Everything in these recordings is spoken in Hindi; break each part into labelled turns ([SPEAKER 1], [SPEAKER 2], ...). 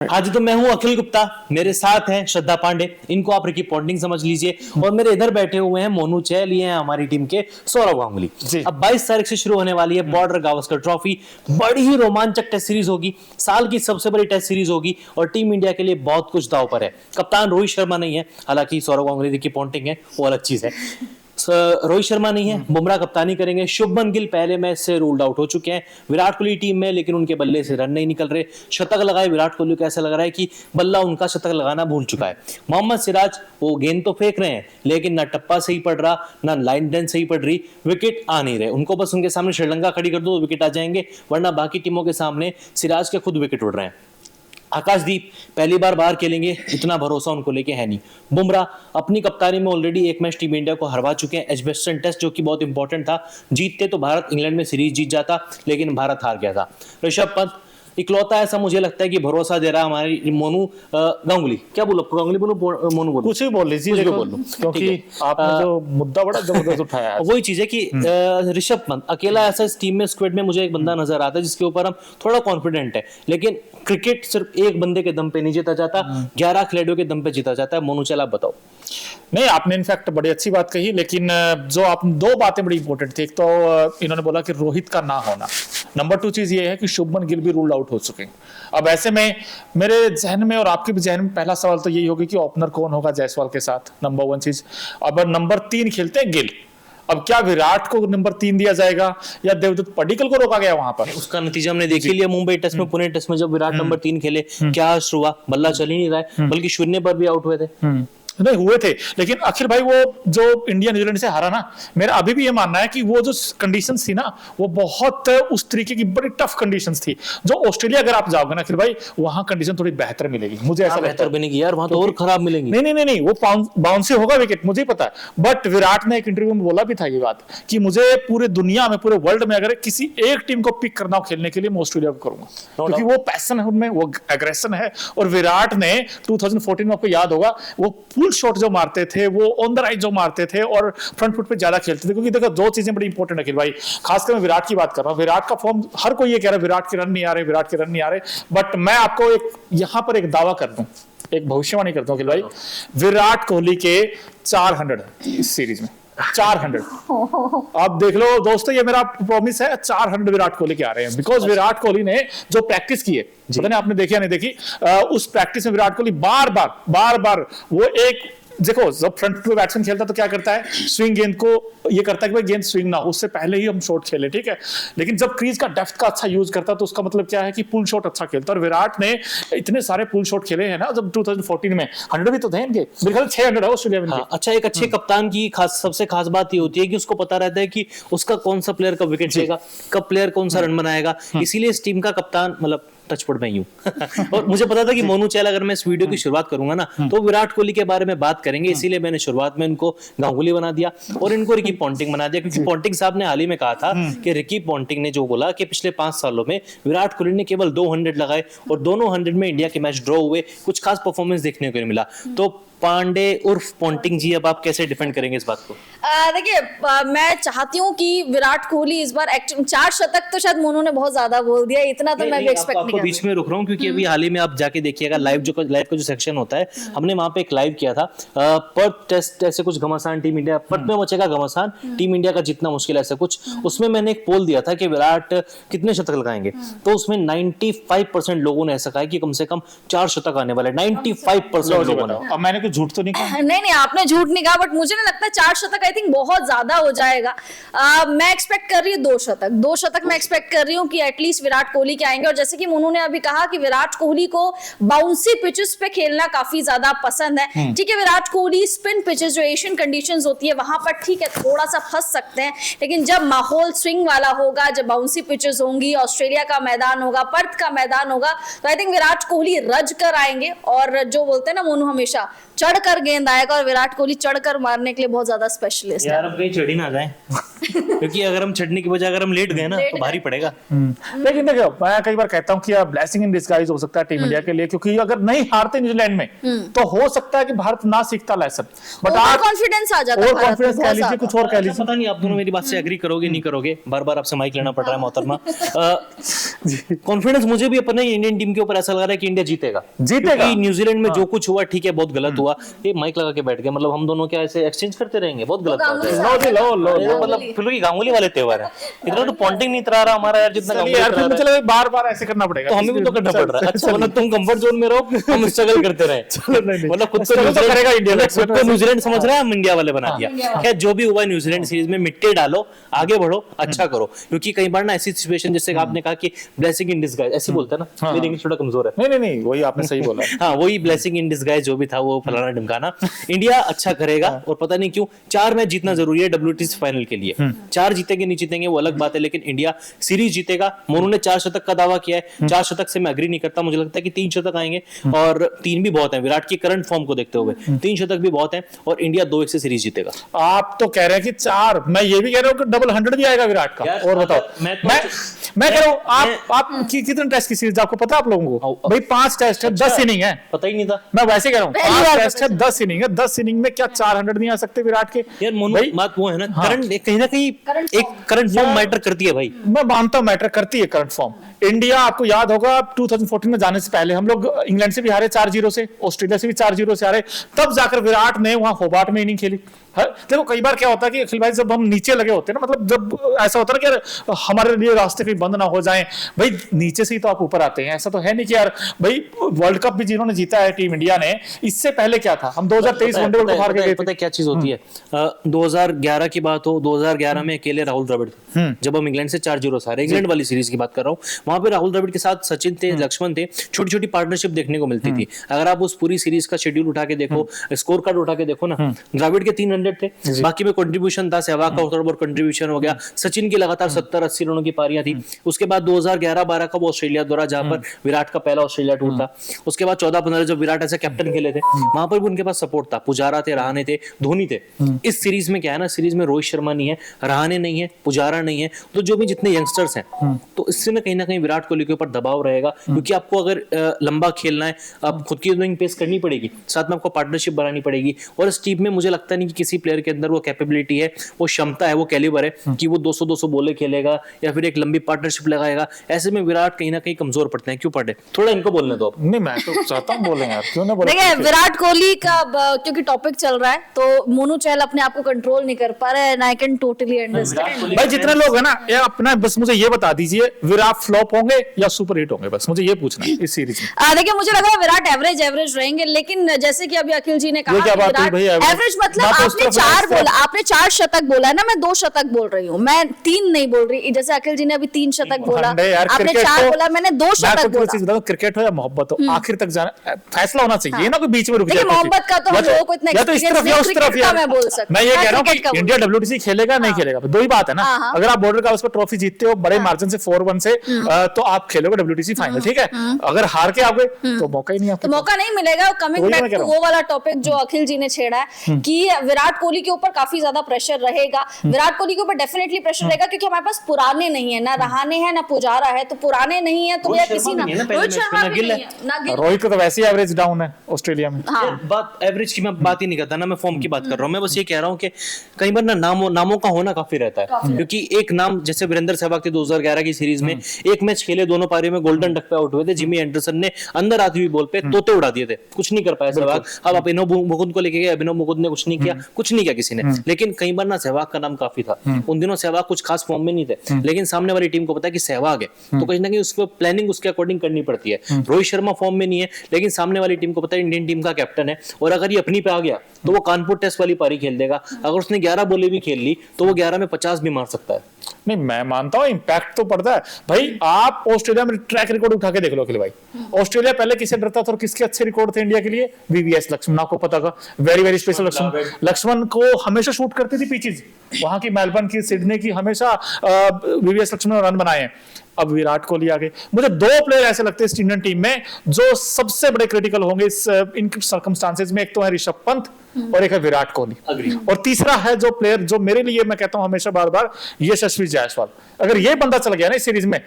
[SPEAKER 1] आज तो मैं हूं अखिल गुप्ता, मेरे साथ हैं श्रद्धा पांडे, इनको आप रिकी पॉन्टिंग समझ लीजिए, और मेरे इधर बैठे हुए हैं मोनू चहल, ये हैं हमारी टीम के सौरव गांगुली। अब 22 तारीख से शुरू होने वाली है बॉर्डर गावस्कर ट्रॉफी। बड़ी ही रोमांचक टेस्ट सीरीज होगी, साल की सबसे बड़ी टेस्ट सीरीज होगी, और टीम इंडिया के लिए बहुत कुछ दांव पर है। कप्तान रोहित शर्मा नहीं है, हालांकि सौरव गांगुली रिकी पॉन्टिंग है, वो अलग चीज है। रोहित शर्मा नहीं है, बुमराह कप्तानी करेंगे। शुभमन गिल पहले मैच से रूल्ड आउट हो चुके हैं। विराट कोहली टीम में, लेकिन उनके बल्ले से रन नहीं निकल रहे। शतक लगाए विराट कोहली को ऐसा लग रहा है कि बल्ला उनका शतक लगाना भूल चुका है। मोहम्मद सिराज वो गेंद तो फेंक रहे हैं, लेकिन ना टप्पा सही पड़ रहा, ना लाइन लेंथ सही पड़ रही, विकेट आ नहीं रहे। उनको बस उनके सामने श्रीलंका खड़ी कर दो तो विकेट आ जाएंगे, वरना बाकी टीमों के सामने सिराज के खुद विकेट उड़ रहे हैं। आकाशदीप पहली बार बाहर खेलेंगे, इतना भरोसा उनको लेके है नहीं। बुमराह अपनी कप्तानी में ऑलरेडी एक मैच टीम इंडिया को हरवा चुके हैं, एजबेस्टन टेस्ट, जो कि बहुत इंपॉर्टेंट था। जीतते तो भारत इंग्लैंड में सीरीज जीत जाता, लेकिन भारत हार गया था। ऋषभ पंत इकलौता ऐसा मुझे लगता है कि भरोसा दे रहा हमारी मोनू गांगुली। क्या बोलो, गांगुली बोलो मोनू बोलो?
[SPEAKER 2] कुछ भी बोल लीजिए,
[SPEAKER 1] बोल लो,
[SPEAKER 2] क्योंकि आपने जो मुद्दा बड़ा जबरदस्त उठाया है।
[SPEAKER 1] वही चीज है कि ऋषभ पंत अकेला ऐसा इस टीम में, स्क्वाड में मुझे एक बंदा नजर आता है जिसके ऊपर हम थोड़ा कॉन्फिडेंट है, लेकिन क्रिकेट सिर्फ एक बंदे के दम पे नहीं जीता जाता, 11 खिलाड़ियों के दम पे जीता जाता है। मोनू चल आप बताओ।
[SPEAKER 2] नहीं, आपने इनफैक्ट बड़ी अच्छी बात कही, लेकिन जो आप दो बातें बड़ी इंपॉर्टेंट थी। एक तो इन्होंने बोला कि रोहित का ना होना, नंबर 2 चीज ये है कि शुभमन गिल भी रूल आउट हो चुके हैं। अब ऐसे में मेरे जहन में और आपके भी जहन में पहला सवाल तो यही होगा कि ओपनर कौन होगा जायसवाल के साथ, नंबर 1 चीज। अब नंबर 3 खेलते हैं गिल, अब क्या विराट को नंबर 3 दिया जाएगा या देवदत्त पडिक्कल को रोका गया वहां पर?
[SPEAKER 1] उसका नतीजा हमने देख ही लिया मुंबई टेस्ट में, पुणे टेस्ट में, जब विराट नंबर 3 खेले, क्या हश्र हुआ, बल्ला चल ही नहीं रहा है, बल्कि शून्य पर भी आउट हुए थे।
[SPEAKER 2] नहीं हुए थे, लेकिन अखिल भाई वो जो इंडिया न्यूजीलैंड से हारा ना, मेरा अभी भी ये मानना है कि वो जो कंडीशंस थी ना, वो बहुत उस तरीके की बड़ी टफ कंडीशंस थी। जो ऑस्ट्रेलिया अगर आप जाओगे ना अखिल भाई, वहां कंडीशन थोड़ी बेहतर मिलेगी, मुझे ऐसा
[SPEAKER 1] बेहतर बनेगी यार, वहां तो और खराब मिलेंगी।
[SPEAKER 2] नहीं, वो बाउंसी होगा विकेट, मुझे पता है। बट विराट ने एक इंटरव्यू में बोला भी था ये बात कि मुझे पूरे दुनिया में, पूरे वर्ल्ड में अगर किसी एक टीम को पिक करना हो खेलने के लिए, मैं ऑस्ट्रेलिया को करूंगा, क्योंकि वो पैशन है उनमें, वो एग्रेशन है। और विराट ने 2014 में, आपको याद होगा, वो पुल शॉट जो मारते थे, वो ऑन द राइट जो मारते थे, और फ्रंट फुट पे ज्यादा खेलते थे। क्योंकि देखो दो चीजें बड़ी इंपॉर्टेंट है अखिल भाई, खासकर मैं विराट की बात कर रहा हूं। विराट का फॉर्म, हर कोई ये कह रहा है विराट के रन नहीं आ रहे, विराट के रन नहीं आ रहे, बट मैं आपको एक यहां पर एक दावा कर दूं, एक भविष्यवाणी करता हूं अखिल भाई, विराट कोहली के 400 इस सीरीज में, 400। आप देख लो दोस्तों, ये मेरा प्रॉमिस है, 400 विराट कोहली के आ रहे हैं। बिकॉज विराट कोहली ने जो प्रैक्टिस की है, पता नहीं आपने देखी या नहीं देखी, उस प्रैक्टिस में विराट कोहली बार बार वो एक, देखो जब फ्रंट पे बैट्समैन खेलता है तो क्या करता है, स्विंग गेंद को ये करता है कि भाई गेंद स्विंग ना हो, उससे पहले ही हम शॉट खेले, ठीक है। लेकिन जब क्रीज का डेप्थ का अच्छा यूज करता है तो उसका मतलब क्या है कि पुल शॉट अच्छा खेलता है। और विराट ने इतने सारे पुल शॉट खेले हैं ना, जब 2014 में 100 भी तो थे इनके, मेरे ख्याल 600 है ऑस्ट्रेलिया में।
[SPEAKER 1] हाँ, अच्छा, एक अच्छे कप्तान की सबसे खास बात ये होती है कि उसको पता रहता है कि उसका कौन सा प्लेयर कब विकेट लेगा, कब प्लेयर कौन सा रन बनाएगा। इसीलिए इस टीम का कप्तान, मतलब टचवुड में यूं और मुझे पता था कि मोनू चहल, अगर मैं इस वीडियो की शुरुआत करूंगा ना, तो विराट कोहली के बारे में बात करेंगे, इसीलिए मैंने शुरुआत में इनको गांगुली बना दिया और इनको रिकी पॉन्टिंग बना दिया। क्योंकि पॉन्टिंग साहब ने हाल ही में कहा था कि रिकी पॉन्टिंग ने जो बोला कि पिछले 5 सालों में विराट कोहली ने केवल 200 लगाए, और दोनों 100 में इंडिया के मैच ड्रॉ हुए, कुछ खास परफॉर्मेंस देखने को नहीं मिला। तो पांडे उर्फ पॉन्टिंग जी, अब आप कैसे डिफेंड करेंगे इस बात को?
[SPEAKER 3] देखिए, मैं चाहती हूँ कि विराट कोहली इस बार 4 शतक तो शायद मोनू ने बहुत ज्यादा बोल दिया, इतना तो मैं भी एक्सपेक्ट नहीं
[SPEAKER 1] करती। बीच में रुक रहा हूँ क्योंकि अभी हाल ही में आप जाके देखिएगा लाइव का जो सेक्शन होता है, हमने वहां पे एक लाइव किया था, पर्थ टेस्ट ऐसे कुछ घमासान टीम इंडिया, पर्थ में मचेगा घमासान, टीम इंडिया का जितना मुश्किल ऐसा कुछ। उसमें मैंने एक पोल दिया था कि विराट कितने शतक लगाएंगे, तो उसमें 95% लोगों ने ऐसा कहा कि कम से कम 4 शतक आने वाले, 95% लोगों ने।
[SPEAKER 2] अब मैंने कुछ झूठ तो नहीं कहा?
[SPEAKER 3] नहीं, आपने झूठ नहीं कहा, बट मुझे नहीं लगता 4 शतक आई थिंक बहुत ज्यादा हो जाएगा। मैं एक्सपेक्ट कर रही हूँ 2 शतक मैं एक्सपेक्ट कर रही हूँ कि एटलीस्ट विराट कोहली के आएंगे। और जैसे कि मोनू ने अभी कहा कि विराट कोहली को बाउंसी पिचेस पे खेलना काफी ज्यादा पसंद है, ठीक है। विराट कोहली स्पिन पिचेस, जो एशियन कंडीशंस होती है, वहां पर ठीक है थोड़ा सा फंस सकते हैं, लेकिन जब माहौल स्विंग वाला होगा, जब बाउंसी पिचेस होंगी, ऑस्ट्रेलिया का मैदान होगा, पर्थ का मैदान होगा, तो आई थिंक विराट कोहली रज कर आएंगे। और जो बोलते हैं ना मोनू हमेशा, चढ़कर गेंद आएगा और विराट कोहली चढ़कर मारने के लिए बहुत ज्यादा स्पेशलिस्ट है।
[SPEAKER 1] यार अब कहीं चढ़ ही ना जाए क्योंकि अगर हम चढ़ने की बजाय अगर हम लेट गए ना तो भारी पड़ेगा।
[SPEAKER 2] लेकिन देखो मैं कई बार कहता हूँ कि ब्लेसिंग इन डिस्गाइज हो सकता है टीम इंडिया के लिए, क्योंकि अगर नहीं हारते न्यूजीलैंड में तो हो सकता है कि भारत ना सीखता लेसन, बट
[SPEAKER 3] ओवर कॉन्फिडेंस आ जाता है,
[SPEAKER 2] ओवर कॉन्फिडेंस कह लीजिए, कुछ और कह लीजिए।
[SPEAKER 1] पता नहीं आप दोनों मेरी बात से एग्री करोगे नहीं करोगे, बार बार आपसे माइक लेना पड़ रहा है मोहतरमा। कॉन्फिडेंस मुझे भी अपने इंडियन टीम के ऊपर ऐसा लग रहा है कि इंडिया जीतेगा। क्योंकि न्यूजीलैंड में जो कुछ हुआ ठीक है, बहुत गलत हुआ। ये माइक लगा के बैठ गए, मतलब हम दोनों क्या ऐसे एक्सचेंज करते रहेंगे, बहुत गलत बात है। मतलब फिर गांगुली वाले त्योहार है, इतना तो पॉन्टिंग नहीं तरा रहा हमारा यार जितना
[SPEAKER 2] यार बार बार ऐसे करना पड़ेगा,
[SPEAKER 1] तो हमें भी तो करना पड़ रहा है। अच्छा मतलब तुम कंफर्ट जोन में रहो, हम स्ट्रगल करते रहे। मतलब खुद को
[SPEAKER 2] करेगा इंडिया,
[SPEAKER 1] न्यूजीलैंड समझ रहा है, हम इंडिया वाले बना दिया। खैर जो भी हुआ न्यूजीलैंड सीरीज में मिट्टी डालो, आगे बढ़ो, अच्छा करो। क्योंकि कई बार ना ऐसी सिचुएशन जैसे आपने कहा कि ब्लेसिंग इन डिस्गाइज ऐसे बोलते हैं ना, मेरी इंग्लिश थोड़ा कमजोर है।
[SPEAKER 2] नहीं वही आपने सही बोला।
[SPEAKER 1] हाँ वही ब्लेसिंग इन डिस्गाइज जो भी था वो फलाना ढिमकाना। इंडिया अच्छा करेगा और पता नहीं क्यों 4 मैच जीतना जरूरी है WTC फाइनल के लिए। 4 जीतेंगे नहीं जीतेंगे वो अलग बात है, लेकिन इंडिया सीरीज जीतेगा। मोनू ने 4 शतक का दावा किया है, 4 शतक से मैं अग्री नहीं करता, मुझे लगता है कि 3 शतक आएंगे और 3 भी बहुत है विराट की करंट फॉर्म को देखते हुए। 3 शतक भी बहुत है और इंडिया 2-1 से सीरीज जीतेगा।
[SPEAKER 2] आप तो कह रहे हैं कि 4, मैं ये भी कह रहा हूँ कि डबल 100 भी आएगा विराट का। और बताओ मैं कह रहा हूँ आप कितने टेस्ट की सीरीज आपको पता है आप लोगों को? भाई 5 टेस्ट है, 10 इनिंग है।
[SPEAKER 1] पता ही नहीं था।
[SPEAKER 2] मैं वैसे कह रहा हूँ 5 टेस्ट है, 10 इनिंग है, 10 इनिंग में क्या 400 नहीं आ सकते विराट के?
[SPEAKER 1] यार मोनू बात वो है ना, करंट कहीं ना कहीं एक करंट फॉर्म मैटर करती है भाई।
[SPEAKER 2] मैं मानता हूं मैटर करती है करंट फॉर्म। इंडिया आपको याद होगा 2014 में जाने से पहले हम लोग इंग्लैंड से भी हारे 4-0 से, ऑस्ट्रेलिया से भी 4-0 से हारे, तब जाकर विराट ने वहां होबार्ट में इनिंग खेली। देखो कई बार क्या होता है कि अखिल भाई जब हम नीचे लगे होते हैं ना, मतलब जब ऐसा होता है ना कि हमारे लिए रास्ते कहीं बंद ना हो जाएं, भाई नीचे से ही तो आप ऊपर आते हैं। ऐसा तो है नहीं कि यार भाई वर्ल्ड कप भी जिन्होंने जीता है टीम इंडिया ने, इससे पहले क्या था, हम 2023 वनडे वर्ल्ड कप हार गए थे।
[SPEAKER 1] पता है क्या चीज होती है? 2011 की बात हो, 2011 में अकेले राहुल द्रविड़ थे जब हम इंग्लैंड से 4-0 से हारे। इंग्लैंड वाली सीरीज की बात कर रहा हूँ, वहां पे राहुल द्रविड़ के साथ सचिन थे, लक्ष्मण थे, छोटी छोटी पार्टनरशिप देखने को मिलती थी। अगर आप उस पूरी सीरीज का शेड्यूल उठा के देखो, स्कोर कार्ड उठा के देखो ना, द्रविड़ के 300 थे, बाकी में कंट्रीब्यूशन था, सहवाग का थोड़ा बहुत कंट्रीब्यूशन हो गया, सचिन की लगातार 70-80 रनों की पारियां थी। उसके बाद 2011-12 का वो ऑस्ट्रेलिया दौरा जहां पर विराट का पहला ऑस्ट्रेलिया टूर था। उसके बाद 14-15 जब विराट ऐसे कैप्टन खेले थे, वहां पर भी उनके पास सपोर्ट था, पुजारा थे, रहाणे थे, धोनी थे। इस सीरीज में क्या है ना, सीरीज में रोहित शर्मा नहीं है, रहाणे नहीं है, पुजारा नहीं है, तो जो भी जितने यंगस्टर्स हैं, तो इससे ना कहीं विराट कोहली के ऊपर दबाव रहेगा। क्योंकि आपको अगर लंबा खेलना है, आप खुद की इनिंग पेस करनी पड़ेगी, साथ में आपको पार्टनरशिप बनानी पड़ेगी। और इस टीम में मुझे लगता नहीं कि किसी प्लेयर के अंदर वो कैपेबिलिटी है, वो क्षमता है, वो कैलिबर है कि वो 200-200 बोले खेलेगा या फिर एक लंबी पार्टनरशिप लगाएगा। ऐसे में विराट कहीं ना कहीं कमजोर पड़ते हैं। क्यों पड़े? थोड़ा इनको बोलने दो।
[SPEAKER 2] नहीं मैं तो चाहता हूं बोलें यार, क्यों ना बोले।
[SPEAKER 3] देखिए विराट कोहली का क्योंकि टॉपिक चल रहा है तो मोनू चहल अपने आप को कंट्रोल नहीं कर पा रहा है, and I can totally understand.
[SPEAKER 2] भाई जितने लोग है ना, ये अपना बस मुझे ये बता दीजिए, विराट फ्लॉप होंगे या सुपर हिट होंगे, बस मुझे ये पूछना है इस सीरीज में।
[SPEAKER 3] देखिए मुझे लग रहा है विराट एवरेज रहेंगे, लेकिन जैसे कि अभी अखिल जी ने कहा
[SPEAKER 2] क्या बात हुई भाई,
[SPEAKER 3] एवरेज मतलब आपने 4 शतक बोला है ना, मैं 2 शतक बोल रही हूँ, मैं 3 नहीं बोल रही। जैसे अखिल जी ने अभी 3 शतक बोला, आपने 4 बोला, मैंने 2 शतक बोला।
[SPEAKER 2] क्रिकेट हो या मोहब्बत हो, आखिर तक जाना फैसला होना चाहिए ना, कोई बीच में रुक जाए।
[SPEAKER 3] मोहब्बत का तो हम लोगों को इतना एक्सपीरियंस नहीं, क्रिकेट का मैं बोल सकती हूं।
[SPEAKER 2] मैं ये कह रहा हूं कि इंडिया WTC खेलेगा नहीं खेलेगा, दो ही बात है ना। अगर आप बॉर्डर का उस पर ट्रॉफी जीतते हो बड़े मार्जिन से 4-1 से, तो आप खेलोगे WTC फाइनल, ठीक है। अगर हार के आओगे तो मौका ही नहीं, आपको
[SPEAKER 3] मौका नहीं मिलेगा। कमिंग बैक टू वो वाला टॉपिक जो अखिल जी ने छेड़ा है कि विराट कोहली के ऊपर काफी ज्यादा प्रेशर रहेगा। विराट कोहली के ऊपर डेफिनेटली प्रेशर रहेगा, क्योंकि हमारे पास पुराने नहीं है, ना रहाणे है ना पुजारा है, तो पुराने नहीं है तो किसी ना रोहित शर्मा भी नहीं है ना गिल।
[SPEAKER 2] रोहित का तो वैसे ही एवरेज डाउन है ऑस्ट्रेलिया में।
[SPEAKER 1] बात एवरेज की मैं बात ही नहीं करता ना, मैं फॉर्म की बात कर रहा हूँ। मैं बस ये कह रहा हूँ कि कई बार ना नामों का होना काफी रहता है। क्योंकि एक नाम जैसे वीरेंद्र सहवाग थे 2011 की सीरीज में, एक मैच खेले, दोनों पारी में गोल्डन डक पे आउट हुए थे। जिमी एंडरसन ने अंदर आती हुई बॉल पे तोते उड़ा दिए थे, कुछ नहीं कर पाया सहवाग। अब अभिनव मुकुंद को लेके गए, अभिनव मुकुंद ने कुछ नहीं किया, कुछ नहीं किया किसी ने। लेकिन कई बार ना सहवाग का नाम काफी था। उन दिनों सहवाग कुछ खास फॉर्म में नहीं थे, लेकिन सामने वाली टीम को पता है कि सहवाग है, तो कहीं ना कहीं उसको प्लानिंग उसके अकॉर्डिंग करनी पड़ती है। रोहित शर्मा फॉर्म में नहीं है, लेकिन सामने वाली टीम को पता है इंडियन टीम का कैप्टन है, और अगर ये अपनी पे आ गया तो वो कानपुर टेस्ट वाली पारी खेल देगा। अगर उसने 11 बॉलें भी खेल ली तो वो 11 में 50 भी मार सकता है।
[SPEAKER 2] नहीं मैं मानता हूं इंपैक्ट तो पड़ता है भाई। आप ऑस्ट्रेलिया में ट्रैक रिकॉर्ड उठा के देख लो अखिल भाई, ऑस्ट्रेलिया पहले किसे डरता था और किसके अच्छे रिकॉर्ड थे इंडिया के लिए? VVS लक्ष्मण, आपको पता का वेरी स्पेशल लक्ष्मण को हमेशा शूट करती थी पिचेस, वहां की मेलबर्न की, सिडनी की, हमेशा VVS लक्ष्मण रन बनाए हैं। अब विराट कोहली आ गए। मुझे दो प्लेयर ऐसे लगते हैं इस इंडियन टीम में जो सबसे बड़े क्रिटिकल होंगे इस इन सर्कमस्टांसेस में। एक तो है ऋषभ पंत और एक है विराट कोहली, और तीसरा है जो प्लेयर जो मेरे लिए मैं कहता हूं हमेशा बार बार, यशस्वी जायसवाल। अगर ये बंदा चल गया ना इस सीरीज में,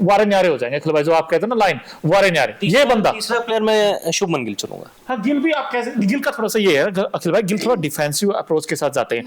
[SPEAKER 2] वारे न्यारे हो जाएंगे। अखिल भाई जो आप कहते हैं ना लाइन, वारे न्यारे, ये बंदा।
[SPEAKER 1] तीसरा प्लेयर मैं शुभमन गिल चुनूंगा।
[SPEAKER 2] हाँ, गिल भी आप कैसे, गिल का थोड़ा सा ये है अखिल भाई, गिल थोड़ा डिफेंसिव अप्रोच के साथ जाते हैं।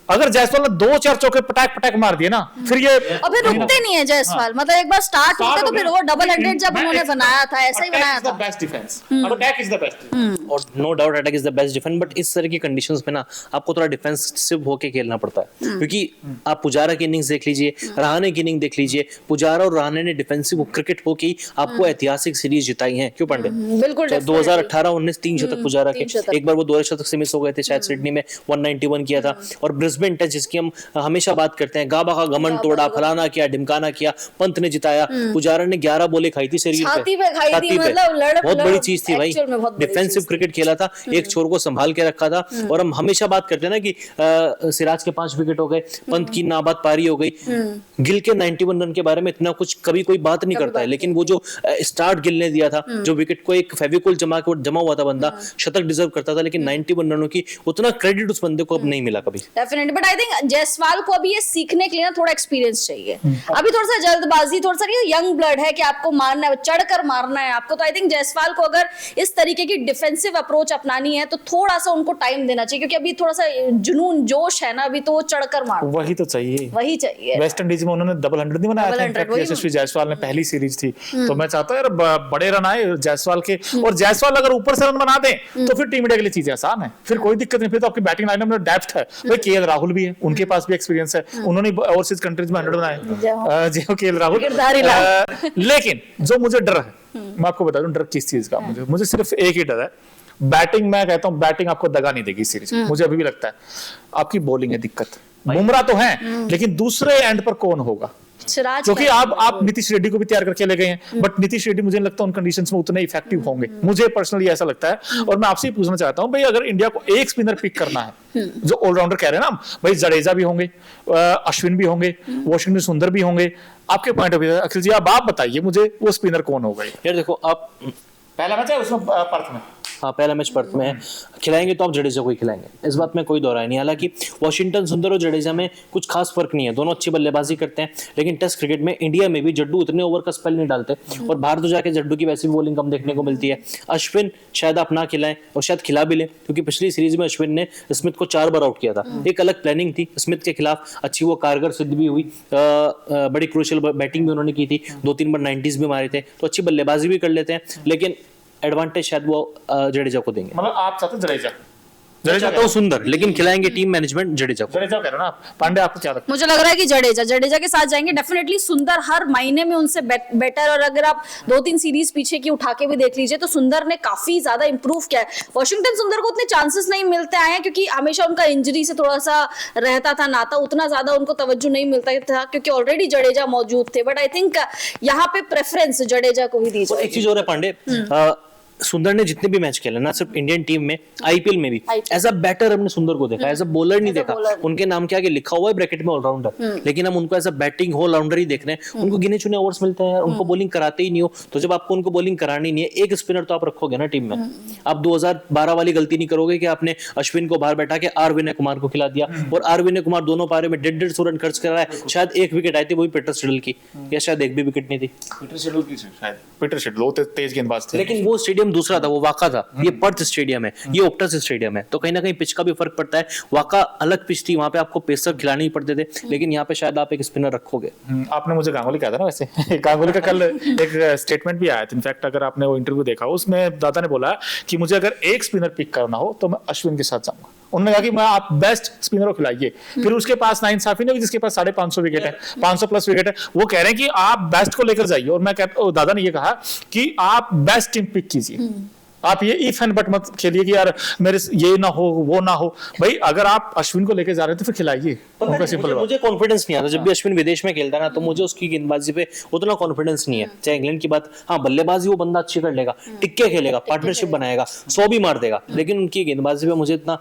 [SPEAKER 2] अगर जायसवाल ने 2-4 चौके पटाक पटाक मार दिए ना, फिर ये
[SPEAKER 3] अभी रुकते नहीं है जायसवाल, मतलब एक बार स्टार्ट होते तो फिर वो डबल 100 जब उन्होंने बनाया था ऐसा ही बनाया था।
[SPEAKER 2] Best defence, attack is the best,
[SPEAKER 1] और no doubt attack is the best defence, but इस तरह की कंडीशंस में ना आपको थोड़ा डिफेंसिव होके खेलना पड़ता है। क्योंकि आप पुजारा की इनिंग्स देख लीजिए, रहाणे की इनिंग देख लीजिए, पुजारा और रहाणे ने डिफेंसिव क्रिकेट होके ही आपको ऐतिहासिक सीरीज जिताई है। क्यों पांडे?
[SPEAKER 3] बिल्कुल,
[SPEAKER 1] 2018-19 3 शतक पुजारा के, एक बार वो 2 शतक से मिस हो गए थे शायद, सिडनी में 191 किया था। और ब्रिस्बेन टेस्ट जिसकी हम हमेशा बात करते हैं, गाबा का घमंड तोड़ा, फलाना किया, ढिमकाना किया, पंत ने जिताया, पुजारा ने 11 बॉलें खाई थी शरीर पे,
[SPEAKER 3] छाती पे खाई थी, मतलब
[SPEAKER 1] बहुत बड़ी चीज थी भाई। डिफेंसिव क्रिकेट खेला था, एक छोर को संभाल के रखा था। और हम हमेशा बात करते हैं ना कि सिराज के 5 विकेट हो गए, पंत की नाबाद पारी हो गई, गिल के 91 रन के बारे में इतना कुछ कभी कोई बात नहीं करता है। लेकिन वो जो स्टार्ट गिल ने दिया था, जो विकेट को एक फेविकोल जमा हुआ था बंदा, शतक डिजर्व करता था, लेकिन 91 रनों की उतना क्रेडिट उस बंदे को अब नहीं मिला कभी।
[SPEAKER 3] Definitely, but I think Jaiswal को अभी ये सीखने के लिए ना थोड़ा एक्सपीरियंस चाहिए। अभी थोड़ा सा जल्दबाजी, थोड़ा सा यंग ब्लड है कि आपको मारना है, चढ़कर मारना है आपको। तो आई थिंक जायसवाल को अगर इस तरीके की डिफेंसिव अप्रोच अपनानी है तो थोड़ा सा उनको टाइम देना चाहिए, क्योंकि अभी थोड़ा सा जुनून जोश है ना, अभी तो वो चढ़कर मार,
[SPEAKER 2] वही तो चाहिए,
[SPEAKER 3] वही चाहिए।
[SPEAKER 2] वेस्ट इंडीज में उन्होंने डबल 100 नहीं बनाया था, यशस्वी जायसवाल ने पहली सीरीज थी। तो मैं चाहता हूं यार बड़े रन आए जायसवाल के, और जायसवाल अगर ऊपर से रन बना दे तो फिर टीम इंडिया के लिए चीजें आसान है, फिर कोई दिक्कत नहीं। फिर तो आपकी बैटिंग लाइनअप में डेप्थ है भाई, केएल राहुल भी है, उनके पास भी एक्सपीरियंस है, उन्होंने ओवरसीज कंट्रीज में 100 बनाए, जो केएल राहुल। लेकिन जो मुझे डर है, मैं आपको बता दूं डर किस चीज का, मुझे सिर्फ एक ही डर है, बैटिंग। मैं कहता हूं बैटिंग आपको दगा नहीं देगी सीरीज में, मुझे अभी भी लगता है। आपकी बॉलिंग है दिक्कत, बुमराह तो है, लेकिन दूसरे एंड पर कौन होगा? क्योंकि आप नीतीश रेड्डी को भी तैयार करके ले गए हैं, बट नीतीश रेड्डी मुझे नहीं लगता उन कंडीशंस में उतने इफेक्टिव होंगे, मुझे पर्सनली ऐसा लगता है। और मैं आपसे ही पूछना चाहता हूं भाई, अगर इंडिया को एक स्पिनर पिक करना है जो ऑलराउंडर कह रहे हैं ना भाई, जडेजा भी होंगे, अश्विन भी होंगे, वाशिंगटन सुंदर भी होंगे, आपके पॉइंट ऑफ व्यू अखिल जी आप बताइए मुझे वो स्पिनर कौन होगा?
[SPEAKER 1] यार देखो, आप
[SPEAKER 2] पहला मैच है उसमें पर्थ में,
[SPEAKER 1] हाँ पहला मैच पर्थ में है, खिलाएंगे तो आप जडेजा को ही खिलाएंगे, इस बात में कोई दो राय नहीं। हालांकि वाशिंगटन सुंदर और जडेजा में कुछ खास फर्क नहीं है, दोनों अच्छी बल्लेबाजी करते हैं, लेकिन टेस्ट क्रिकेट में इंडिया में भी जड्डू उतने ओवर का स्पेल नहीं डालते, और बाहर तो जाके जड्डू की वैसी बॉलिंग कम देखने को मिलती है। अश्विन शायद आप ना खिलाएं, और शायद खिला भी लें, क्योंकि पिछली सीरीज में अश्विन ने स्मिथ को 4 बार आउट किया था। एक अलग प्लानिंग थी स्मिथ के खिलाफ, अच्छी वो कारगर सिद्ध भी हुई, बड़ी क्रूशियल बैटिंग भी उन्होंने की थी, 2-3 बार 90s भी मारे थे, तो अच्छी बल्लेबाजी भी कर लेते हैं। लेकिन एडवांटेज शायद वो जडेजा को देंगे।
[SPEAKER 2] मतलब आप चाहते जडेजा?
[SPEAKER 1] जडेजा तो सुंदर, लेकिन खिलाएंगे टीम मैनेजमेंट जडेजा को।
[SPEAKER 2] जडेजा कह रहे हो ना आप? पांडे आपको क्या लगता है?
[SPEAKER 3] मुझे लग रहा है कि जडेजा के साथ जाएंगे डेफिनेटली। सुंदर हर महीने में उनसे बेटर, और अगर आप 2-3 सीरीज पीछे की उठा के भी देख लीजिए तो सुंदर ने काफी ज्यादा इंप्रूव किया है। वाशिंगटन सुंदर को उतने चांसेस नहीं मिलते आए हैं, क्योंकि हमेशा उनका इंजरी से थोड़ा सा रहता था नाता, उतना ज्यादा उनको तवज्जो नहीं मिलता था, क्योंकि ऑलरेडी जडेजा मौजूद थे। बट आई थिंक यहाँ पे प्रेफरेंस जडेजा को ही दी जाए।
[SPEAKER 1] एक चीज और है पांडे, सुंदर ने जितने भी मैच खेले ना, सिर्फ इंडियन टीम में, आईपीएल में भी एज अ बैटर हमने सुंदर को देखा, एज अ बॉलर नहीं देखा। उनके नाम के आगे लिखा हुआ है ब्रैकेट में ऑलराउंडर, लेकिन हम उनको एज अ बैटिंग ऑलराउंडर ही देख रहे हैं। उनको गिने चुने ओवर्स मिलते हैं, उनको बॉलिंग कराते ही नहीं हो, तो जब आपको उनको बॉलिंग करानी नहीं है, एक स्पिनर तो आप रखोगे ना टीम में। आप 2012 वाली गलती नहीं करोगे कि आपने अश्विन को बाहर बैठा के आर विनय कुमार को खिला दिया, और आर विनय कुमार दोनों पारे में 150 रन खर्च कर रहा है, शायद 1 विकेट आई थी, वही पीटर सिडल की, या शायद 1 भी विकेट नहीं थी,
[SPEAKER 2] पीटर सिडल तेज गेंदबाज थे।
[SPEAKER 1] लेकिन वो स्टेडियम दूसरा था, वो वाका था, ये पर्थ स्टेडियम है, ये ओक्टस स्टेडियम है, तो कहीं ना कहीं पिच का भी फर्क पड़ता है। वाका अलग पिच थी, वहां पे आपको पेसर खिलाने ही पड़ते थे, लेकिन यहाँ पे शायद आप एक स्पिनर रखोगे।
[SPEAKER 2] आपने मुझे गांगुली कहा था ना, वैसे गांगुली का कल एक स्टेटमेंट भी आया था, इनफैक्ट अगर आपने वो इंटरव्यू देखा, उसमें दादा ने बोला कि मुझे अगर एक स्पिनर पिक करना हो तो मैं अश्विन के साथ जाऊंगा। उन्होंने कहा कि मैं आप बेस्ट स्पिनर को खिलाइए, फिर उसके पास नाइंसाफी नहीं होगी जिसके पास 550 विकेट है, 500 प्लस विकेट है, वो कह रहे हैं कि आप बेस्ट को लेकर जाइए। और मैं कहता, दादा ने ये कहा कि आप बेस्ट टीम पिक कीजिए, आप ये इफ एंड बट मत खेलिए कि यार मेरे ये ना हो वो ना हो। भाई अगर आप अश्विन को लेके जा रहे हैं तो फिर खिलाइए।
[SPEAKER 1] मुझे कॉन्फिडेंस नहीं आता, जब भी अश्विन विदेश में खेलता है ना, तो मुझे उसकी गेंदबाजी पे उतना कॉन्फिडेंस नहीं है। चाहे इंग्लैंड की बात, हाँ बल्लेबाजी वो बंदा अच्छी कर लेगा, टिक्के खेलेगा, पार्टनरशिप बनाएगा, 100 भी मार देगा, लेकिन उनकी गेंदबाजी पे मुझे इतना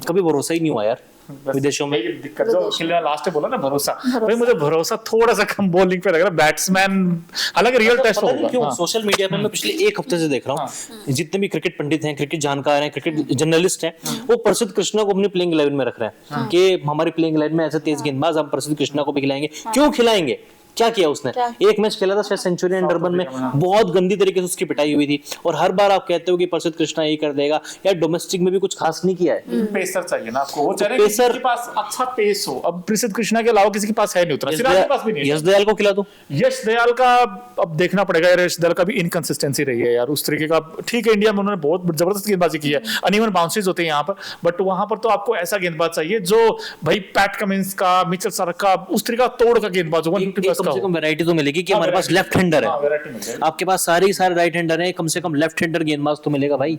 [SPEAKER 1] कभी भरोसा ही नहीं हुआ यार। विदेशों में।
[SPEAKER 2] दिक्कत जो खिलने लास्ट बोला ना, भरोसा भाई, मुझे भरोसा थोड़ा सा कम बॉलिंग पे लग रहा है बैट्समैन, हालांकि रियल टेस्ट
[SPEAKER 1] पता नहीं
[SPEAKER 2] होगा।
[SPEAKER 1] क्यों सोशल मीडिया पे मैं पिछले एक हफ्ते से देख रहा हूँ, जितने भी क्रिकेट पंडित हैं, क्रिकेट जानकार हैं, क्रिकेट जर्नलिस्ट हैं, वो प्रसिद्ध कृष्णा को अपनी प्लेइंग 11 में रख रहे हैं कि हमारी प्लेइंग 11 में ऐसे तेज गेंदबाज हम प्रसिद्ध कृष्णा को भी खिलाएंगे। क्यों खिलाएंगे? क्या किया उसने? एक मैच खेला था शायद सेंचुरी एंड डरबन में, बहुत गंदी तरीके से उसकी पिटाई हुई थी, और हर बार आप कहते हो कि प्रसिद्ध कृष्णा यही कर देगा। यार डोमेस्टिक में भी कुछ खास नहीं किया है।
[SPEAKER 2] पेसर चाहिए ना आपको, वो चाहिए
[SPEAKER 1] पेसर
[SPEAKER 2] किसी के पास अच्छा पेस हो। अब प्रसिद्ध कृष्णा के अलावा किसी के पास है नहीं उतना, सिराज के पास भी नहीं है।
[SPEAKER 1] यश दयाल को खिला दो।
[SPEAKER 2] यश दयाल का अब देखना पड़ेगा यार, यश दयाल का भी इनकंसिस्टेंसी रही है यार उस तरीके का। ठीक है, इंडिया में उन्होंने बहुत जबरदस्त गेंदबाजी की है, अनइवन बाउंसेस होते हैं यहाँ पर, बट वहां पर तो आपको ऐसा गेंदबाज चाहिए जो भाई पैट कमिंस का, मिचेल स्टार्क का, उस तरीके का तोड़ का गेंदबाज हो,
[SPEAKER 1] कम से कम वैरायटी तो मिलेगी कि हमारे पास लेफ्ट हैंडर है, आपके पास सारे राइट हैंडर हैं, कम से कम लेफ्ट हैंडर गेंदबाज तो मिलेगा भाई।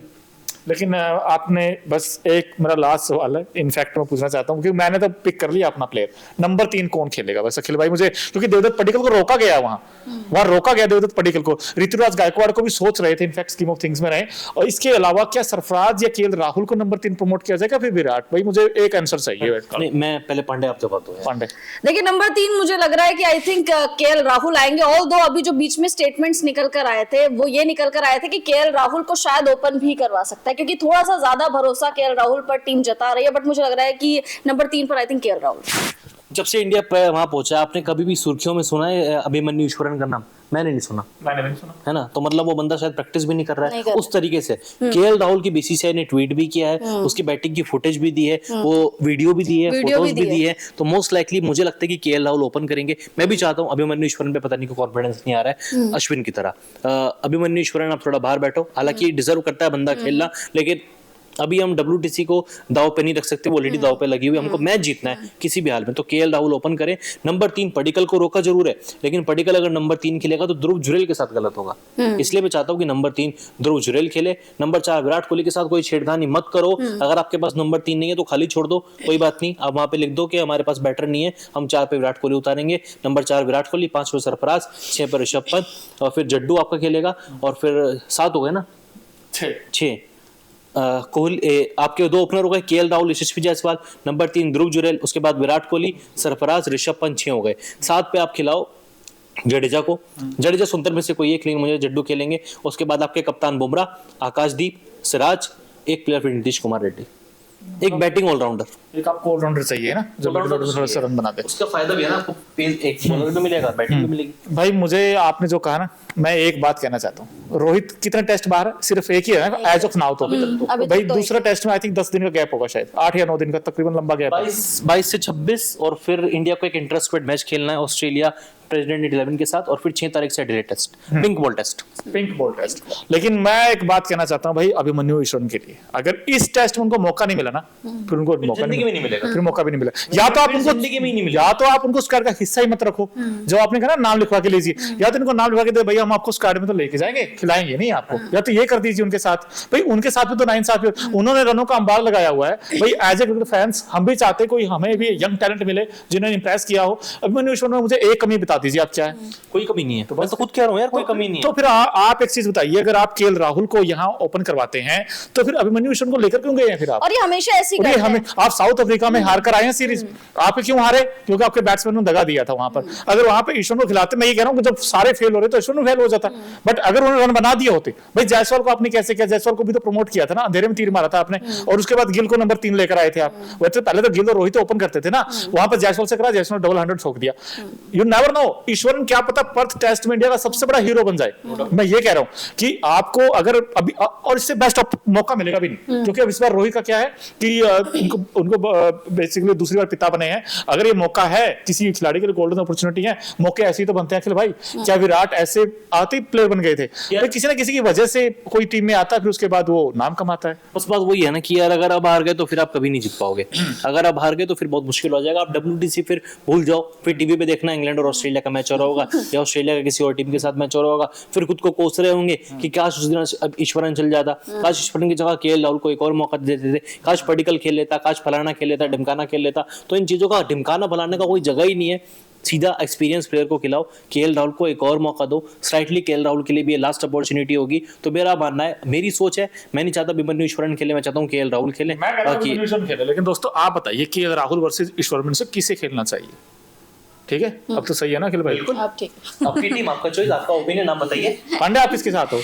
[SPEAKER 2] लेकिन आपने बस एक मेरा लास्ट सवाल है, इनफैक्ट मैं पूछना चाहता हूँ, क्योंकि मैंने तो पिक कर लिया अपना प्लेयर, नंबर 3 कौन खेलेगा बस अखिल भाई मुझे, क्योंकि देवदत्त पडिक्कल को रोका गया वहां रोका गया देवदत्त पडिक्कल को, ऋतुराज गायकवाड़ को भी सोच रहे थे इनफैक्ट स्कीम ऑफ थिंग्स में रहे, और इसके अलावा क्या सरफराज या केएल राहुल को नंबर 3 प्रमोट किया जाएगा फिर विराट? भाई मुझे एक आंसर चाहिए।
[SPEAKER 1] नहीं, मैं पहले पांडे आप जवाब दो।
[SPEAKER 2] पांडे
[SPEAKER 3] देखिए नंबर 3 मुझे लग रहा है कि आई थिंक केएल राहुल आएंगे, ऑल दो अभी जो बीच में स्टेटमेंट्स निकल कर आए थे वो ये निकल कर आए थे कि केएल राहुल को शायद ओपन भी करवा सकता है, क्योंकि थोड़ा सा ज्यादा भरोसा केएल राहुल पर टीम जता रही है, बट मुझे लग रहा है कि नंबर 3 पर आई थिंक केएल राहुल।
[SPEAKER 1] जब से इंडिया वहां पहुंचा, आपने कभी भी सुर्खियों में सुना है अभिमन्यु ईश्वरन का नाम? मैंने नहीं सुना, है ना? तो मतलब वो बंदा शायद प्रैक्टिस भी नहीं कर रहा है उस तरीके से। केएल राहुल की बीसीसीआई ने ट्वीट भी किया है, उसकी बैटिंग की फुटेज भी दी है, वो वीडियो भी दी है, फोटोज भी दी है, तो मोस्ट लाइकली मुझे लगता है कि केएल राहुल ओपन करेंगे। मैं भी चाहता हूँ, अभिमन्यु ईश्वरन पे पता नहीं क्यों कॉन्फिडेंस नहीं आ रहा है अश्विन की तरह। अभिमन्यु ईश्वरन आप थोड़ा बाहर बैठो, हालांकि डिजर्व करता है बंदा खेलना, लेकिन अभी हम WTC को दाव पे नहीं रख सकते, वो ऑलरेडी दाव पे लगी हुई, हमको मैच जीतना है किसी भी हाल में। तो केएल राहुल ओपन करें। नंबर 3 पडिक्कल को रोका जरूर है, लेकिन पडिक्कल अगर नंबर 3 खेलेगा तो ध्रुव जुरेल के साथ गलत होगा, इसलिए मैं चाहता हूँ कि नंबर 3 ध्रुव जुरेल खेले। नंबर 4 विराट कोहली के साथ कोई छेड़खानी मत करो, अगर आपके पास नंबर 3 नहीं है तो खाली छोड़ दो, कोई बात नहीं, आप वहां पे लिख दो कि हमारे पास बैटर नहीं है, हम 4 पे विराट कोहली उतारेंगे। नंबर 4 विराट कोहली, 5 पे सरफराज, 6 पे ऋषभ पंत, और फिर जड्डू आपका खेलेगा, और फिर 7 हो गए ना, 6 कोहली। आपके 2 ओपनर हो गए, केएल राहुल, यशस्वी जायसवाल। नंबर 3 ध्रुव जुरेल, उसके बाद विराट कोहली, सरफराज, ऋषभ पंत, 6 हो गए। 7 पे आप खिलाओ जडेजा को, जडेजा सुंदर में से कोई एक, लेकिन मुझे जड्डू खेलेंगे। उसके बाद आपके कप्तान बुमराह, आकाशदीप, सिराज, एक प्लेयर फिर नीतीश कुमार रेड्डी, एक बैटिंग ऑलराउंडर।
[SPEAKER 2] एक आपको ऑलराउंडर चाहिए ना, जो मिडिल ऑर्डर थोड़ा सा रन बनाते हैं।
[SPEAKER 1] उसका फायदा भी है ना, आपको एक बॉलर भी मिलेगा, बैटिंग भी मिलेगी।
[SPEAKER 2] भाई मुझे आपने जो कहा ना, मैं एक बात कहना चाहता हूँ, रोहित कितने टेस्ट बाहर है? सिर्फ एक ही है ना एज ऑफ नाउ तो। भाई दूसरा टेस्ट में आई थिंक 10 दिन का गैप होगा, शायद 8 या 9 दिन का तकरीबन लंबा गैप है।
[SPEAKER 1] 22 से 26, और फिर इंडिया को एक इंटर स्क्वाड मैच खेलना है ऑस्ट्रेलिया प्रेसिडेंट 11 के साथ, और फिर 6 तारीख से Adelaide test, pink ball test. लेकिन मैं एक बात कहना चाहता हूँ भाई अभिमन्यु ईश्वरन के लिए, अगर इस टेस्ट में उनको मौका नहीं मिला ना, फिर उनको मौका नहीं मिलेगा, फिर मौका भी नहीं मिला। या तो आप उनको जिंदगी में नहीं मिलेगा, या तो आप उनको स्क्वाड का हिस्सा ही मत रखो, जो आपने कहा ना नाम लिखवा के लीजिए, या तो इनको नाम लिखवा के दे भैया हम आपको स्क्वाड में तो लेके जाएंगे, खिलाएंगे नहीं आपको, या तो ये कर दीजिए उनके साथ। भाई उनके साथ भी तो नाइंसाफी, उन्होंने रनों का अंबार लगाया हुआ है भाई। एज ए क्रिकेट फैंस हम भी चाहते कोई हमें भी यंग टैलेंट मिले जिन्होंने इंप्रेस किया हो। अभिमन्यु ईश्वरन में मुझे एक कमी बता दीजिए, आप क्या है? कोई कमी नहीं है, तो मैं तो खुद कह रहा हूं यार, कोई कमी नहीं है।
[SPEAKER 2] तो फिर आप एक चीज बताइए, अगर आप केएल राहुल को यहाँ ओपन करवाते हैं तो फिर अभिमन्यु ईश्वरन को लेकर क्यों गए हैं फिर आप?
[SPEAKER 3] और ये हमेशा ऐसी करते हैं।
[SPEAKER 2] आप साउथ अफ्रीका में हार कर आए हैं सीरीज, आप क्यों हारे? क्योंकि आपके बैट्समैन ने दगा दिया था वहां पर। अगर वहां पे ईश्वरन को खिलाते, मैं ये कह रहा हूँ कि जब सारे फेल हो रहे तो ईश्वरन फेल हो जाता, बट अगर उन्होंने रन बना दिए होते। भाई जायसवाल को आपने कैसे किया? जायसवाल को भी तो प्रमोट किया था ना, अंधेरे में तीर मारा था आपने, और उसके बाद गिल को नंबर 3 लेकर आए थे आप। वैसे पहले तो गिल और रोहित ओपन करते थे ना, वहां पर जायसवाल से करा, जायसवाल डबल 100 ठोक दिया। यू नेवर नो, ईश्वरन क्या पता पर्थ टेस्ट में इंडिया का सबसे बड़ा हीरो बन जाए। मैं ये कह रहा हूं कि आपको अगर अभी, और इससे बेस्ट मौका मिलेगा भी नहीं, क्योंकि अब इस बार रोहित का क्या है कि उनको बेसिकली दूसरी बार पिता बने हैं। अगर ये मौका है किसी खिलाड़ी के लिए, गोल्डन अपॉर्चुनिटी है, मौके ऐसे ही तो बनते हैं अखिल भाई। क्या विराट ऐसे आते ही प्लेयर बन गए थे? तो किसी ना किसी की वजह से कोई टीम में आता है, फिर उसके बाद वो नाम कमाता है।
[SPEAKER 1] बस बात वही है ना कि यार अगर अब हार गए तो फिर आप कभी नहीं जीत पाओगे, अगर अब हार गए तो फिर बहुत मुश्किल हो जाएगा। आप WTC फिर भूल जाओ, फिर टीवी पे देखना इंग्लैंड और ऑस्ट्रेलिया का मैच हो रहा होगा, या ऑस्ट्रेलिया का किसी और टीम के साथ मैच हो रहा होगा, फिर खुद को कोस रहे होंगे कि काश उस दिन अब ईश्वरन चल जाता, काश ईश्वरन की जगह केएल राहुल को एक और मौका दे देते, काश पडिक्कल खेल लेता, काश फलाना खेल लेता, ढिमकाना खेल लेता। तो इन चीजों का ढिमकाना फलाने का कोई जगह ही नहीं है। सीधा एक्सपीरियंस प्लेयर को खिलाओ, केएल राहुल को एक और मौका दो, स्लाइटली केएल राहुल के लिए भी ये लास्ट अपॉर्चुनिटी होगी। तो मेरा मानना है, मेरी सोच है, मैं नहीं चाहता अभिमन्यु ईश्वरन खेले, मैं चाहता हूँ केएल राहुल खेले।
[SPEAKER 2] खेले, लेकिन दोस्तों आप बताइए कि राहुल वर्सेस ईश्वरन से किसे खेलना चाहिए? ठीक है, अब तो सही है ना अखिल भाई?
[SPEAKER 3] अब ठीक है।
[SPEAKER 1] आपकी टीम, आपका चॉइस, आपका ओपिनियन, आप बताइए।
[SPEAKER 2] पांडे आप किसके साथ हो?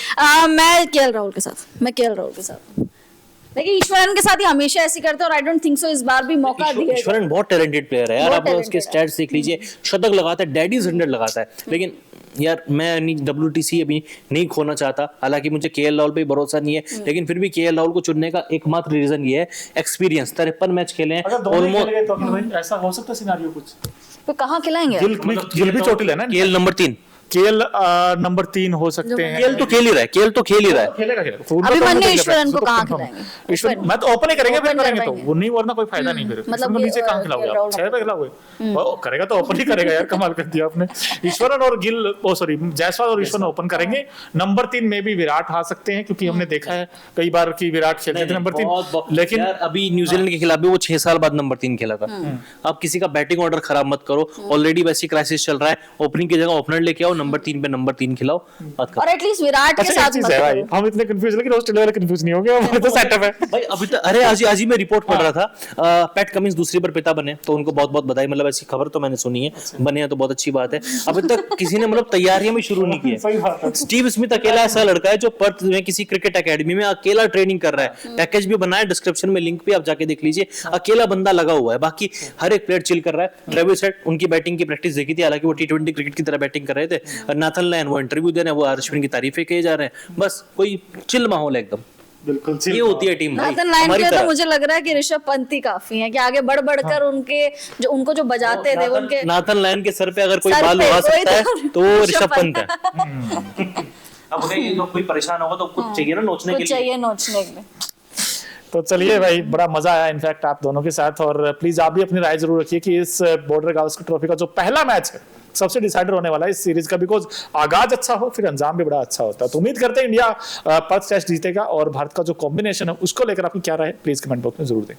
[SPEAKER 3] मैं केएल राहुल के साथ लेकिन ईश्वरन के साथ ही हमेशा ऐसे करते हैं और आई डोंट थिंक सो इस बार भी मौका दिया।
[SPEAKER 1] ईश्वरन बहुत टैलेंटेड प्लेयर है यार, आप उसके स्टैट्स देख लीजिए, शतक लगाता है, डैडीज 100 लगाता है। लेकिन यार मैं WTC अभी नहीं खोना चाहता, हालांकि मुझे केएल राहुल पे भरोसा नहीं है, लेकिन फिर भी केएल राहुल को चुनने का एकमात्र रीजन ये है एक्सपीरियंस। 53 मैच खेले हैं ऑलमोस्ट।
[SPEAKER 2] तो भाई ऐसा हो सकता है सिनेरियो कुछ?
[SPEAKER 3] तो कहाँ खिलाएंगे?
[SPEAKER 2] गिल भी चोटिल है ना?
[SPEAKER 1] केएल नंबर 3,
[SPEAKER 2] केएल नंबर 3 हो सकते हैं।
[SPEAKER 1] केएल तो खेल ही रहा है, खेलेगा।
[SPEAKER 3] अभिमन्यु ईश्वरन को कहाँ खिलाएंगे?
[SPEAKER 2] ईश्वरन मैं तो ओपन ही करेंगे, फिर करेंगे तो वो नहीं, वरना कोई फायदा नहीं। फिर
[SPEAKER 3] मतलब
[SPEAKER 2] नीचे कहाँ खिलाओगे आप? 6 पे खिलाओगे? वो करेगा तो ओपन ही करेगा यार, कमाल कर दिया आपने। ईश्वरन और गिल, ओ सॉरी, जायसवाल और ईश्वरन ओपन करेंगे। नंबर 3 में भी विराट आ सकते हैं, क्योंकि हमने देखा है कई बार कि विराट खेलते थे नंबर 3। लेकिन
[SPEAKER 1] अभी न्यूजीलैंड के खिलाफ भी वो 6 साल बाद नंबर 3 खेला था। आप किसी का बैटिंग ऑर्डर खराब मत करो, ऑलरेडी वैसी क्राइसिस चल रहा है। ओपनिंग की जगह ओपनर लेके आओ, नंबर 3 पे नंबर 3 खिलाओ, बात करो।
[SPEAKER 3] और एटलीस्ट विराट के साथ मत करो।
[SPEAKER 2] हम इतने कंफ्यूज, लेकिन ऑस्ट्रेलिया वाले कंफ्यूज नहीं होंगे, हमारे तो सेटअप है
[SPEAKER 1] भाई। अभी तक अरे आज ही मैं रिपोर्ट पढ़ रहा था, पैट कमिंस दूसरी बार पिता बने, तो उनको बहुत बहुत बधाई। मतलब ऐसी खबर तो मैंने सुनी है, बने हैं तो बहुत अच्छी बात है। अभी तक किसी ने मतलब तैयारियां भी शुरू नहीं की है। स्टीव स्मिथ अकेला ऐसा लड़का है जो पर्थ में किसी क्रिकेट एकेडमी में अकेला ट्रेनिंग कर रहा है। पैकेज भी बनाया, डिस्क्रिप्शन में लिंक पे आप जाके देख लीजिए। अकेला बंदा लगा हुआ है, बाकी हर एक प्लेयर चिल कर रहा है। ट्रेविस हेड, उनकी बैटिंग की प्रैक्टिस देखी थी, हालांकि वो T20 क्रिकेट की तरह बैटिंग कर रहे थे। नाथन लायन वो इंटरव्यू दे रहे हैं, वो अश्विन की तारीफें किए जा रहे हैं। बस कोई चिल माहौल है एकदम।
[SPEAKER 2] बिल्कुल
[SPEAKER 1] ये होती है टीम भाई
[SPEAKER 3] नाथन लायन
[SPEAKER 1] हमारी
[SPEAKER 3] के तो
[SPEAKER 1] तरह।
[SPEAKER 3] मुझे लग रहा है कि ऋषभ पंत ही काफी है, कि आगे बढ़ बढ़कर उनके उनको जो बजाते थे उनके
[SPEAKER 1] नाथन लायन के सर पे अगर कोई
[SPEAKER 3] सर
[SPEAKER 1] बाल
[SPEAKER 3] पे
[SPEAKER 1] उड़ा
[SPEAKER 3] कोई
[SPEAKER 1] सकता है
[SPEAKER 3] तो
[SPEAKER 1] तो वो
[SPEAKER 3] ऋषभ
[SPEAKER 1] ऋषभ पंत
[SPEAKER 3] पंत
[SPEAKER 1] है। अब उन्हें तो कोई परेशान होगा तो कुछ चाहिए ना नोचने के
[SPEAKER 3] कुछ
[SPEAKER 1] लिए।
[SPEAKER 3] चाहिए नोचने के लिए।
[SPEAKER 2] तो चलिए भाई, बड़ा मजा आया इनफैक्ट आप दोनों के साथ। और प्लीज आप भी अपनी राय जरूर रखिए कि इस बॉर्डर गावस्कर ट्रॉफी का जो पहला मैच है सबसे डिसाइडर होने वाला है इस सीरीज का, बिकॉज आगाज अच्छा हो फिर अंजाम भी बड़ा अच्छा होता है। तो उम्मीद करते हैं इंडिया पर्थ टेस्ट जीतेगा। और भारत का जो कॉम्बिनेशन है उसको लेकर आपकी क्या राय है, प्लीज कमेंट बॉक्स में जरूर दें।